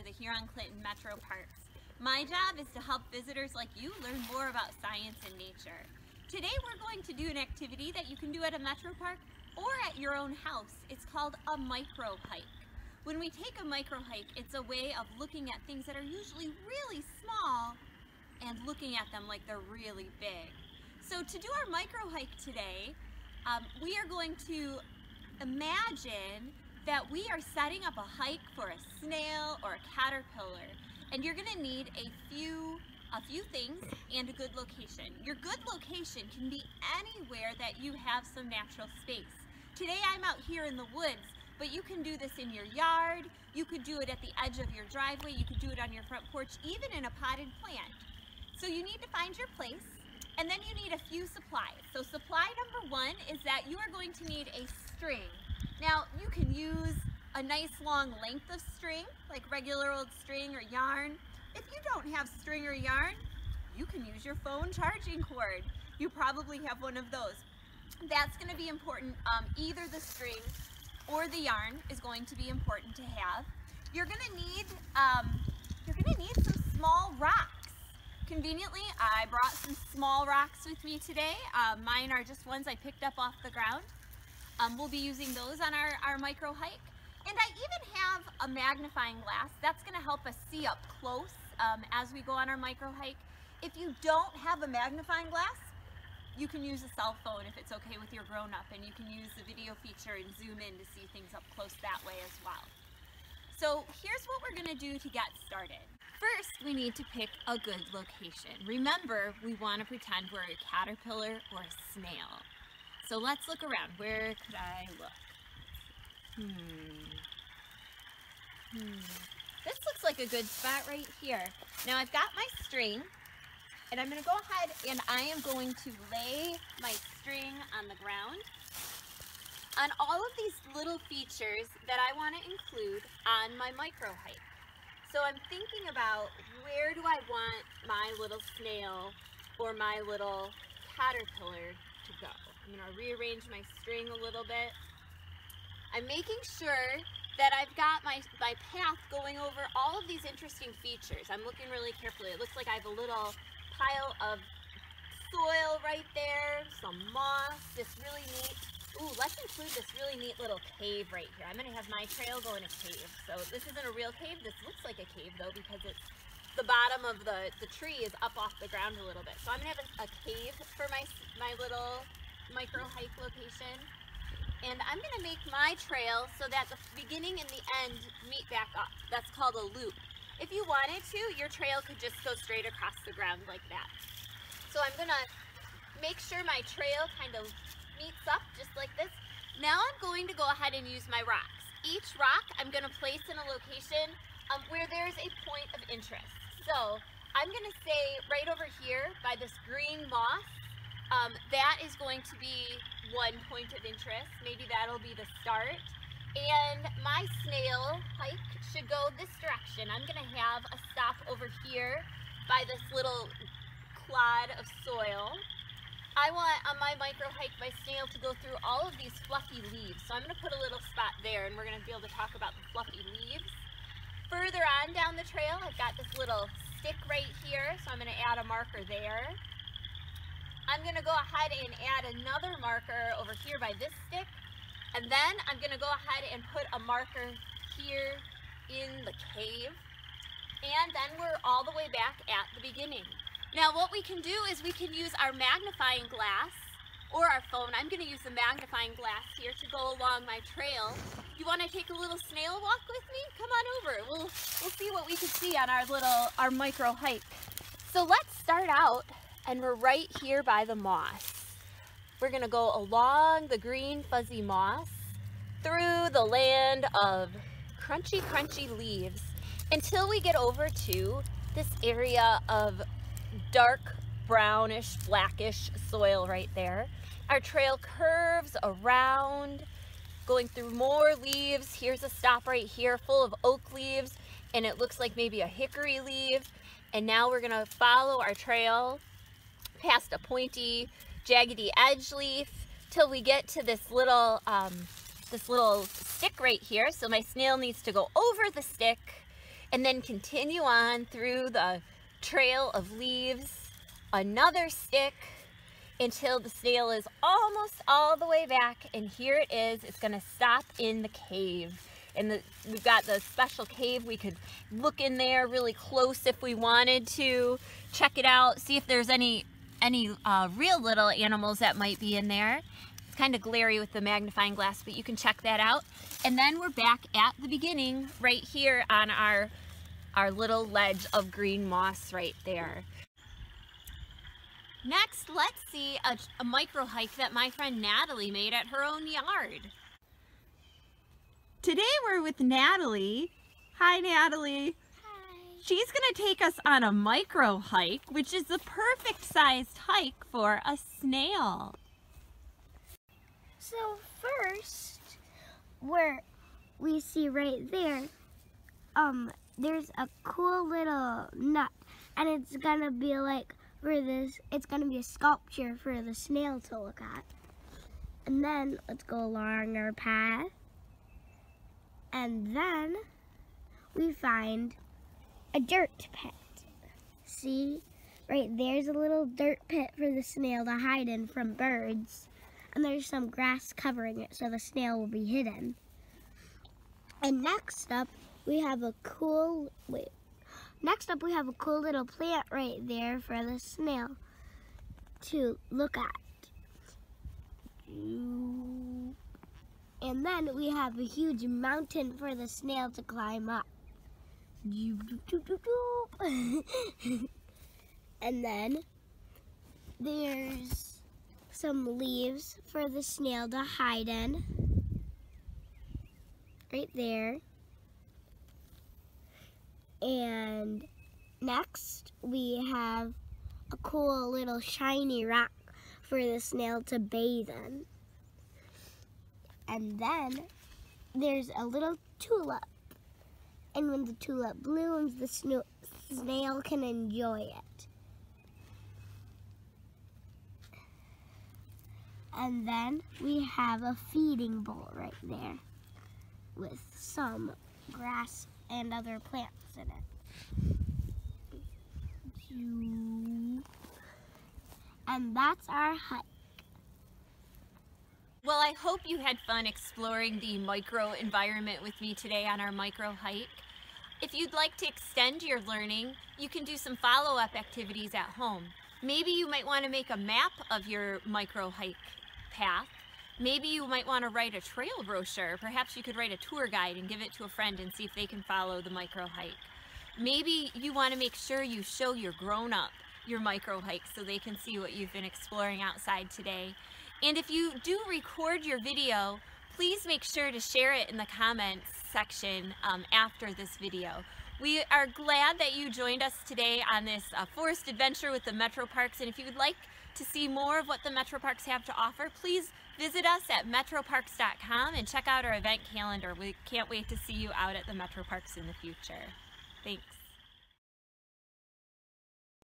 the Huron-Clinton Metroparks. My job is to help visitors like you learn more about science and nature. Today we're going to do an activity that you can do at a Metropark or at your own house. It's called a micro hike. When we take a micro hike, it's a way of looking at things that are usually really small and looking at them like they're really big. So to do our micro hike today, we are going to imagine that we are setting up a hike for a snail or a caterpillar, and you're going to need a few things and a good location. Your good location can be anywhere that you have some natural space. Today I'm out here in the woods, but you can do this in your yard, you could do it at the edge of your driveway, you could do it on your front porch, even in a potted plant. So you need to find your place, and then you need a few supplies. So supply number one is that you are going to need a string. Now you can use a nice long length of string, like regular old string or yarn. If you don't have string or yarn, you can use your phone charging cord. You probably have one of those. That's going to be important. Either the string or the yarn is going to be important to have. You're going to need some small rocks. Conveniently, I brought some small rocks with me today. Mine are just ones I picked up off the ground. We'll be using those on our micro hike. And I even have a magnifying glass. That's going to help us see up close as we go on our micro hike. If you don't have a magnifying glass, you can use a cell phone if it's okay with your grown-up, and you can use the video feature and zoom in to see things up close that way as well. So here's what we're going to do to get started. First, we need to pick a good location. Remember, we want to pretend we're a caterpillar or a snail. So let's look around. Where could I look? This looks like a good spot right here. Now I've got my string, and I'm going to go ahead and I am going to lay my string on the ground on all of these little features that I want to include on my micro hike. So I'm thinking about, where do I want my little snail or my little caterpillar to go? I'm going to rearrange my string a little bit. I'm making sure that I've got my path going over all of these interesting features. I'm looking really carefully. It looks like I have a little pile of soil right there, some moss, this really neat, let's include this really neat little cave right here. I'm going to have my trail go in a cave. So this isn't a real cave. This looks like a cave though, because it's the bottom of the tree is up off the ground a little bit. So I'm going to have a cave for my little micro hike location. And I'm going to make my trail so that the beginning and the end meet back up. That's called a loop. If you wanted to, your trail could just go straight across the ground like that. So I'm going to make sure my trail kind of meets up just like this. Now I'm going to go ahead and use my rocks. Each rock I'm going to place in a location where there's a point of interest. So I'm going to say right over here by this green moss, that is going to be one point of interest. Maybe that'll be the start. And my snail hike should go this direction. I'm going to have a stop over here by this little clod of soil. I want on my micro hike my snail to go through all of these fluffy leaves. So I'm going to put a little spot there, and we're going to be able to talk about the fluffy leaves. Further on down the trail, I've got this little stick right here, so I'm going to add a marker there. I'm going to go ahead and add another marker over here by this stick, and then I'm going to go ahead and put a marker here in the cave, and then we're all the way back at the beginning. Now what we can do is we can use our magnifying glass or our phone. I'm going to use the magnifying glass here to go along my trail. You want to take a little snail walk with me? Come on over. We'll see what we can see on our micro hike. So let's start out. And we're right here by the moss. We're gonna go along the green fuzzy moss through the land of crunchy leaves until we get over to this area of dark brownish, blackish soil right there. Our trail curves around, going through more leaves. Here's a stop right here full of oak leaves, and it looks like maybe a hickory leaf. And now we're gonna follow our trail past a pointy, jaggedy edge leaf till we get to this little stick right here. So my snail needs to go over the stick and then continue on through the trail of leaves, another stick, until the snail is almost all the way back, and here it is. It's gonna stop in the cave. And we've got the special cave. We could look in there really close if we wanted to, check it out, see if there's any real little animals that might be in there. It's kind of glary with the magnifying glass, but you can check that out. And then we're back at the beginning right here on our little ledge of green moss right there. Next, let's see a micro hike that my friend Natalie made at her own yard. Today we're with Natalie. Hi, Natalie. Hi. She's gonna take us on a micro hike, which is the perfect sized hike for a snail. So first, where we see right there, there's a cool little nut, and it's gonna be like it's gonna be a sculpture for the snail to look at. And then let's go along our path. And then we find a dirt pit. See, right there's a little dirt pit for the snail to hide in from birds. And there's some grass covering it so the snail will be hidden. And next up we have a cool little plant right there for the snail to look at. And then we have a huge mountain for the snail to climb up. And then there's some leaves for the snail to hide in. Right there. And next we have a cool little shiny rock for the snail to bathe in. And then there's a little tulip. And when the tulip blooms, the snail can enjoy it. And then we have a feeding bowl right there with some grass and other plants in it. And that's our hike. Well, I hope you had fun exploring the micro environment with me today on our micro hike. If you'd like to extend your learning, you can do some follow-up activities at home. Maybe you might want to make a map of your micro hike path. Maybe you might want to write a trail brochure. Perhaps you could write a tour guide and give it to a friend and see if they can follow the micro hike. Maybe you want to make sure you show your grown-up your micro hike so they can see what you've been exploring outside today. And if you do record your video, please make sure to share it in the comments section after this video. We are glad that you joined us today on this forest adventure with the Metroparks, and if you would like to see more of what the Metroparks have to offer, please visit us at metroparks.com and check out our event calendar. We can't wait to see you out at the Metroparks in the future. Thanks.